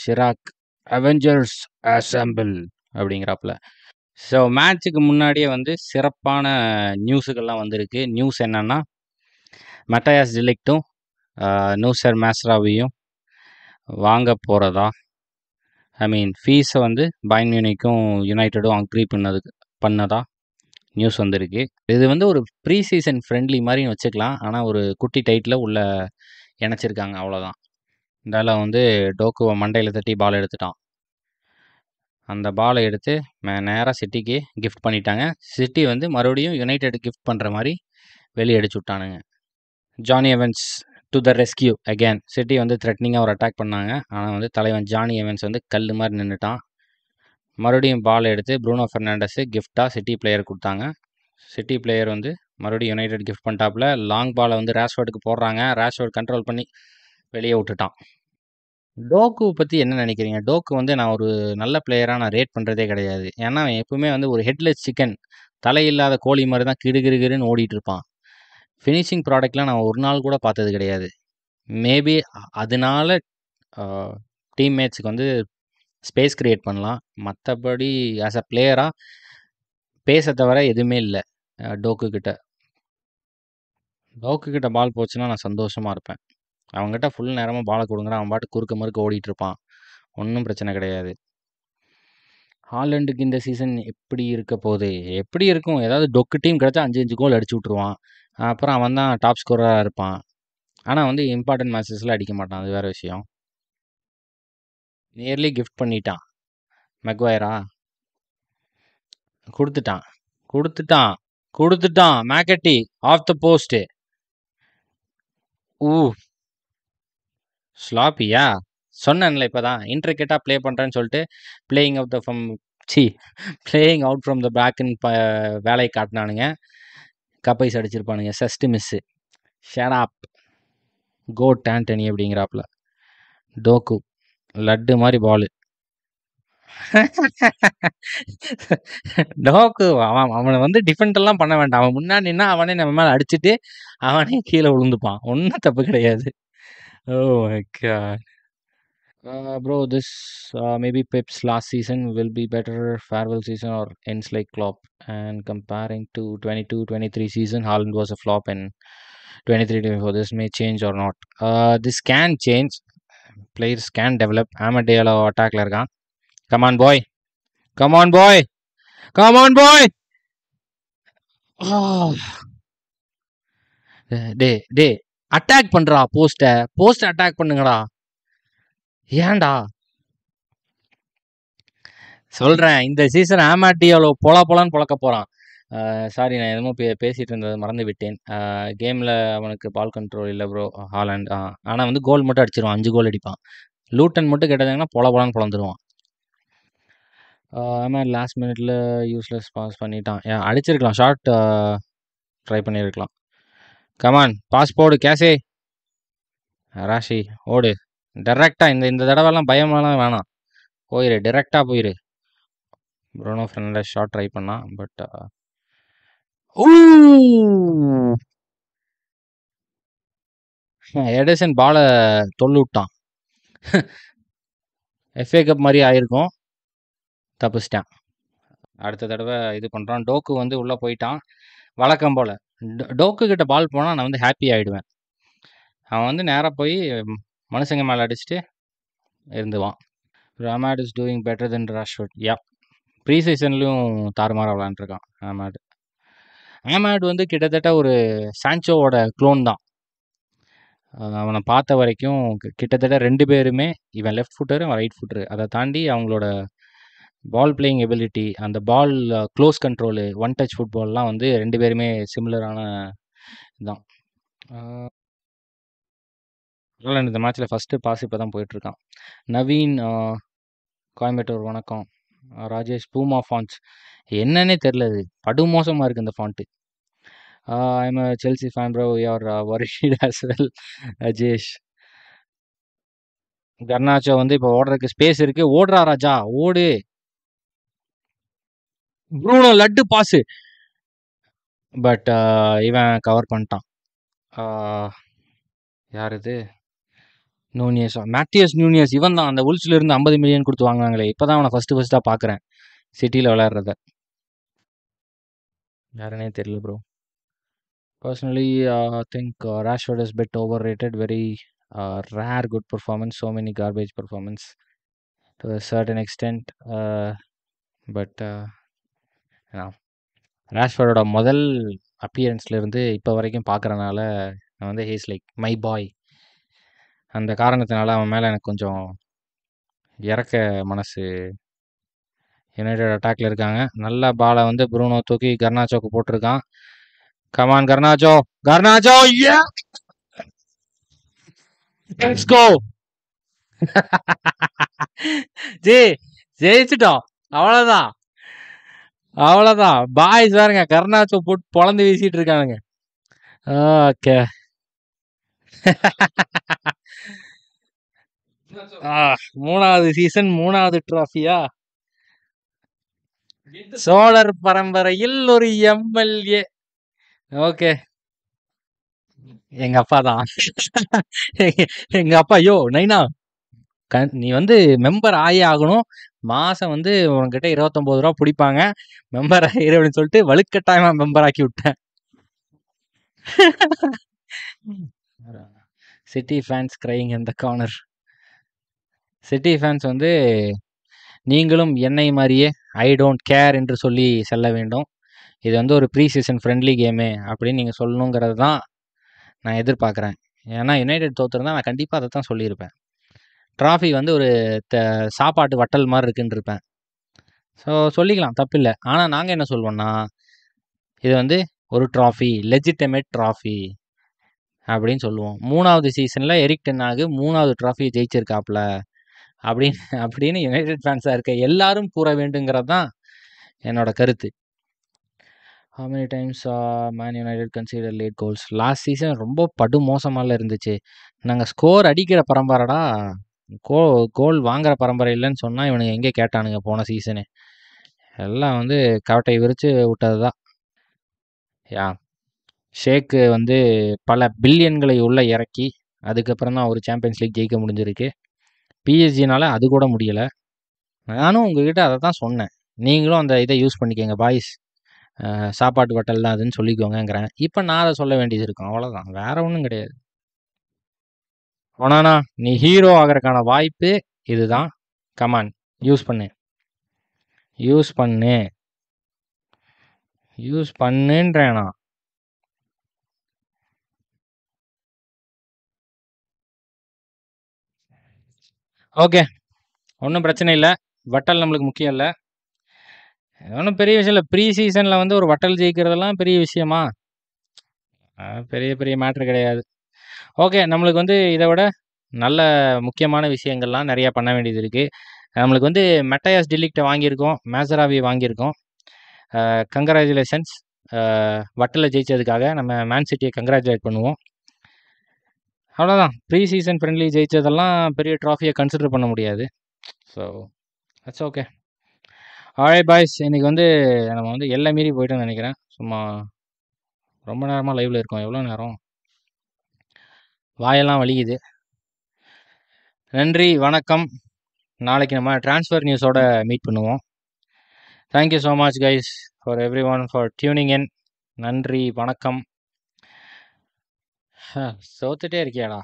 Chirag Avengers assemble அப்படிங்கிறாப்புல. So மேட்ச்சுக்கு முன்னாடியே வந்து சிறப்பான நியூஸுகள்லாம் வந்திருக்கு. நியூஸ் என்னன்னா, மட்டையாஸ் டிலிக்ட்டும் நூசர் மேஸ்ராவியும் வாங்க போகிறதா, ஐ மீன் ஃபீஸை வந்து பயன் மியூனிக்கும் யுனைட்டடும் அக்ரி பண்ணதா நியூஸ் வந்திருக்கு. இது வந்து ஒரு ப்ரீ சீசன் ஃப்ரெண்ட்லி மாதிரின்னு வச்சுக்கலாம். ஆனால் ஒரு குட்டி டைட்டில் உள்ள இணைச்சிருக்காங்க, அவ்வளோதான். இந்தால வந்து டோக்குவை மண்டையில் தட்டி பால் எடுத்துட்டான். அந்த பாலை எடுத்து நேராக சிட்டிக்கு கிஃப்ட் பண்ணிட்டாங்க. சிட்டி வந்து மறுபடியும் யுனைடெட் கிஃப்ட் பண்ணுற மாதிரி வெளியே அடிச்சு விட்டானுங்க. Jonny Evans to the rescue again. City வந்து த்ரெட்னிங்காக ஒரு அட்டாக் பண்ணாங்க. ஆனால் வந்து தலைவன் ஜானி எவன்ஸ் வந்து கல் மாதிரி நின்றுட்டான். மறுபடியும் பால் எடுத்து ப்ரூனோ ஃபெர்னாண்டஸு கிஃப்டாக சிட்டி பிளேயர் கொடுத்தாங்க. சிட்டி பிளேயர் வந்து மறுபடியும் யுனைடெட் கிஃப்ட் பண்ணிட்டாப்புல. லாங் பாலை வந்து ரேஷ்வர்டுக்கு போடுறாங்க. ரேஷ்வர்ட் கண்ட்ரோல் பண்ணி வெளியே விட்டுட்டான். டோக்கு பற்றி என்ன நினைக்கிறீங்க? டோக்கு வந்து நான் ஒரு நல்ல பிளேயராக நான் ரேட் பண்ணுறதே கிடையாது. ஏன்னா எப்பவுமே வந்து ஒரு ஹெட்லெஸ் சிக்கன், தலையில்லாத கோழி மாதிரி தான் கிடுகிடுன்னு ஓடிட்டு இருப்பான். ஃபினிஷிங் ப்ராடக்ட்லாம் நான் ஒரு நாள் கூட பார்த்தது கிடையாது. மேபி அதனால டீம்மேட்ஸுக்கு வந்து ஸ்பேஸ் கிரியேட் பண்ணலாம். மற்றபடி ஆஸ் அ பிளேயராக பேச தவிர எதுவுமே இல்லை டோக்கு கிட்ட. டோக்கு கிட்ட பால் போச்சுன்னா நான் சந்தோஷமாக இருப்பேன். அவங்ககிட்ட ஃபுல் நேரமாக பாலை கொடுங்கடா, அவன் பாட்டு குறுக்க மறுக்க ஓடிட்டு இருப்பான். ஒன்றும் பிரச்சனை கிடையாது. ஹாலண்டுக்கு இந்த சீசன் எப்படி இருக்க போகுது? எப்படி இருக்கும்? ஏதாவது டொக்கு டீம் கிடச்சா 5 கோல் அடிச்சு விட்ருவான். அப்புறம் அவன் தான் டாப் ஸ்கோரராக இருப்பான். ஆனால் வந்து இம்பார்ட்டன்ட் மேட்சஸில் அடிக்க மாட்டான், அது வேறு விஷயம். நியர்லி கிஃப்ட் பண்ணிட்டான். மெக்வயரா கொடுத்துட்டான் கொடுத்துட்டான் கொடுத்துட்டான் மேக்கட்டி ஆஃப் த போஸ்ட்டு. ஊ ஸ்லாப்பியா? சொன்னேன்ல இப்போ தான் இன்ட்ரிகேட்டாக ப்ளே பண்ணுறேன்னு சொல்லிட்டு playing out the from playing out from the பேக்குன்னு வேலையை காட்டினானுங்க. கப்பைஸ் அடிச்சிருப்பானுங்க. Just miss. ஷடாப் கோட் ஆண்டனி அப்படிங்கிறாப்புல. டோக்கு லட்டு மாதிரி பாலு. டோக்கு அவனை வந்து டிஃபெண்டெல்லாம் பண்ண வேண்டாம். அவன் முன்னாடி நின்னா அவனே நம்ம மேலே அடிச்சுட்டு அவனே கீழே விழுந்துப்பான். ஒன்றும் தப்பு கிடையாது. Oh my God. Bro, this maybe Pep's last season will be better farewell season or ends like Klopp. And comparing to 22-23 season, Haaland was a flop, and 23-24 this may change or not. This can change. Players can develop. Amadeo attackல இருக்கான். Come on boy, come on boy, come on boy. டே டே attack பண்றா. Post attack பண்ணுங்கடா. ஏன்டா சொல்கிறேன், இந்த season ஆமாட்டியாலோ பொலான்னு பொழக்க போகிறான். Sorry, நான் எதுவும் பேசிகிட்டு இருந்தது மறந்து விட்டேன். கேமில் அவனுக்கு பால் கண்ட்ரோல் இல்லை ப்ரோ ஹாலண்ட். ஆனால் வந்து கோல் மட்டும் அடிச்சிருவான். 5 கோல் அடிப்பான். லூட்டன் மட்டும் கேட்டதுங்கன்னா பொலான்னு பொழந்துருவான். ஆமாம், லாஸ்ட் மினிட்ல யூஸ்லெஸ் பாஸ் பண்ணிட்டான். அடிச்சிருக்கலாம், ஷார்ட் ட்ரை பண்ணியிருக்கலாம். கமான் பாஸ் போடு கேசே. ராஷி ஓடு டெரெக்டாக. இந்த தடவைலாம் பயமெல்லாம் வேணாம், போயிரு டெரெக்டாக போயிரு. ப்ரூனோ ஃபெர்னாண்டஸ் ஷாட் ட்ரை பண்ணான். பட் எடர்சன் பாலை தொல்லு விட்டான். எஃப்ஏ கப் மாதிரி ஆயிருக்கும், தப்பிச்சிட்டான். அடுத்த தடவை இது பண்ணுறான். டோக்கு வந்து உள்ளே போயிட்டான் வழக்கம் போல். டோக்கு கிட்ட பால் போனால் நான் வந்து ஹாப்பி ஆகிடுவேன். அவன் வந்து நேராக போய் மனுஷங்க மேலே அடிச்சுட்டு இருந்துவான். Amad is doing better than Rashford. Yeah, ப்ரீ சீசன்லேயும் தாறுமாறாக விளாண்டுருக்கான் ஆமாட் வந்து கிட்டத்தட்ட ஒரு சான்சோவோட க்ளோன் தான். அவனை பார்த்த வரைக்கும் கிட்டத்தட்ட 2 பேருமே, இவன் லெஃப்ட் ஃபுட்டரு, அவன் ரைட் ஃபுட்டரு. அதை தாண்டி அவங்களோட பால் பிளேயிங் எபிலிட்டி, அந்த பால் க்ளோஸ் கண்ட்ரோலு, ஒன் டச் ஃபுட்பால்லாம் வந்து 2 பேருமே சிமிலரான இதுதான். அதனால் இந்த மேட்ச்சில் ஃபஸ்ட்டு பாஸ் இப்போ தான் போயிட்டுருக்கான். நவீன் கோயம்பேட்டூர் வணக்கம். ராஜேஷ் பூமா ஃபாண்ட்ஸ் என்னன்னே தெரில, அது படுமோசமாக இருக்குது இந்த font. I'm a Chelsea fan bro, you are worried as well. அஜேஷ் கர்னாச்சோ வந்து இப்போ ஓடுறதுக்கு ஸ்பேஸ் இருக்கு. ஓடுறா ராஜா, ஓடு. ப்ரூனோ லட்டு பாஸு. பட் இவன் கவர் பண்ணிட்டான். யார் இது? நூனியஸா? மேத்தியஸ் நூனியஸ் இவன் தான் அந்த உல்ஸ்ல இருந்து 50 மில்லியன் கொடுத்து வாங்குனாங்களே. இப்பதான் அவனை ஃபர்ஸ்டா பார்க்குறேன் சிட்டில விளையாடுறத. யாருன்னே தெரியல bro. Personally think ராஷ்வர்ட் is bit over rated. Very rare good performance, so many garbage performance to a certain extent. But ராஷ்வர்டோட முதல் அப்பியரன்ஸ்ல இருந்து இப்போ வரைக்கும் பார்க்குறனால நான் வந்து ஹீஸ் லைக் மை பாய். அந்த காரணத்தினால அவன் மேலே எனக்கு கொஞ்சம் இறக்க மனசு. யுனைடெட் அட்டாக்ல இருக்காங்க. நல்ல பாலை வந்து ப்ரூனோ தூக்கி கர்னாச்சோக்கு போட்டிருக்கான். Come on Garnacho, Garnacho, let's go. ஜெயிச்சிட்டோம். அவ்வளோதான், அவ்வளோதான். பாய்ஸ் பாருங்க கர்னாச்சோ போட்டு பொழந்து வீசிட்டு இருக்கானுங்க. ஓகே. மூணாவது சீசன் 3வது ட்ராஃபியா? சோழர் பரம்பரையில் ஒரு எம்எல்ஏ. ஓகே. எங்க அப்பா தான். எங்க அப்பா, யோ நைனா நீ வந்து மெம்பர் ஆகி ஆகணும். மாசம் வந்து உன்கிட்ட 29 ரூபா பிடிப்பாங்க. மெம்பர் ஆகிரு அப்படின்னு சொல்லிட்டு வலுக்கட்டாயமா மெம்பர் ஆக்கி விட்டேன். சிட்டி ஃபேன்ஸ் கிரைங் இன் த கார்னர். சிட்டி ஃபேன்ஸ் வந்து நீங்களும் என்னை மாதிரியே ஐ டோன்ட் கேர் என்று சொல்லி செல்ல வேண்டும். இது வந்து ஒரு ப்ரீ சீசன் ஃப்ரெண்ட்லி கேமு அப்படின்னு நீங்கள் சொல்லணுங்கிறது தான் நான் எதிர்பார்க்குறேன். ஏன்னா யுனைடெட் தோத்துருந்தா நான் கண்டிப்பாக அதை தான் சொல்லியிருப்பேன். ட்ராஃபி வந்து ஒரு சாப்பாட்டு வட்டல் மாதிரி இருக்குன்னு இருப்பேன். ஸோ சொல்லிக்கலாம், தப்பில்லை. ஆனால் நாங்கள் என்ன சொல்வோம்னா, இது வந்து ஒரு ட்ராஃபி, லெஜிட்டமேட் ட்ராஃபி அப்படின்னு சொல்லுவோம். 3வது சீசனில் எரிக் டென் ஆகு 3வது ட்ராஃபியை ஜெயிச்சிருக்காப்புல அப்படின்னு யுனைடெட் ஃபேன்ஸாக இருக்க எல்லாரும் கூற வேண்டுங்கிறது தான் என்னோட கருத்து. how many times Man United conceded late goals? Last season ரொம்ப படு மோசமால இருந்துச்சு. நாங்கள் ஸ்கோர் அடிக்கிற பரம்பரைடா, கோல் வாங்குற பரம்பரை இல்லைன்னு சொன்னால் இவனுங்க எங்கே கேட்டானுங்க போன சீசனு. எல்லாம் வந்து கவட்டை விரித்து விட்டது தான். யா ஷேக்கு வந்து பல பில்லியன்களை உள்ள இறக்கி அதுக்கப்புறம் தான் ஒரு சாம்பியன்ஸ் லீக் ஜெயிக்க முடிஞ்சிருக்கு. பிஎஸ்ஜினால அது கூட முடியலை. நானும் உங்ககிட்ட அதை தான் சொன்னேன். நீங்களும் அந்த இதை யூஸ் பண்ணிக்கோங்க பாய்ஸ், சாப்பாட்டு வட்டல் தான் அதுன்னு சொல்லிக்கோங்கிறேன். இப்போ நான் அதை சொல்ல வேண்டியது இருக்கும், அவ்வளோதான், வேற ஒன்றும் கிடையாது. ஒனானா நீ ஹீரோ ஆகிறதுக்கான வாய்ப்பு இதுதான். கமான், யூஸ் பண்ணு, யூஸ் பண்ணு, யூஸ் பண்ணுன்றேனா? ஓகே, ஒன்றும் பிரச்சனை இல்லை. வட்டல் நம்மளுக்கு முக்கியம் இல்லை, ஒன்றும் பெரிய விஷயம் இல்லை. ப்ரீ சீசனில் வந்து ஒரு வட்டல் ஜெயிக்கிறதெல்லாம் பெரிய விஷயமா? பெரிய பெரிய மேட்ரு கிடையாது. ஓகே, நம்மளுக்கு வந்து இதை விட நல்ல முக்கியமான விஷயங்கள்லாம் நிறையா பண்ண வேண்டியது இருக்குது. நம்மளுக்கு வந்து மெட்டையாஸ் டெலிக்ட்டை வாங்கியிருக்கோம், மேசராவி வாங்கியிருக்கோம். கங்க்ராச்சுலேஷன்ஸ். வட்டலில் ஜெயித்ததுக்காக நம்ம மேன் சிட்டியை கங்க்ராச்சுலேட் பண்ணுவோம். அவ்வளோதான். ப்ரீ சீசன் ஃப்ரெண்ட்லி ஜெயித்ததெல்லாம் பெரிய ட்ராஃபியை கன்சிடர் பண்ண முடியாது. So that's okay. Alright boys, இன்றைக்கி வந்து நம்ம வந்து எல்லை மீறி போயிட்டோன்னு நினைக்கிறேன். சும்மா ரொம்ப நேரமாக லைவில் இருக்கோம். எவ்வளோ நேரம்? வாயெல்லாம் வலிக்குது. நன்றி, வணக்கம். நாளைக்கு நம்ம ட்ரான்ஸ்ஃபர் நியூஸோட மீட் பண்ணுவோம். Thank you so much guys for every one for tuning in. நன்றி, வணக்கம். சோத்துட்டே இருக்கியாடா?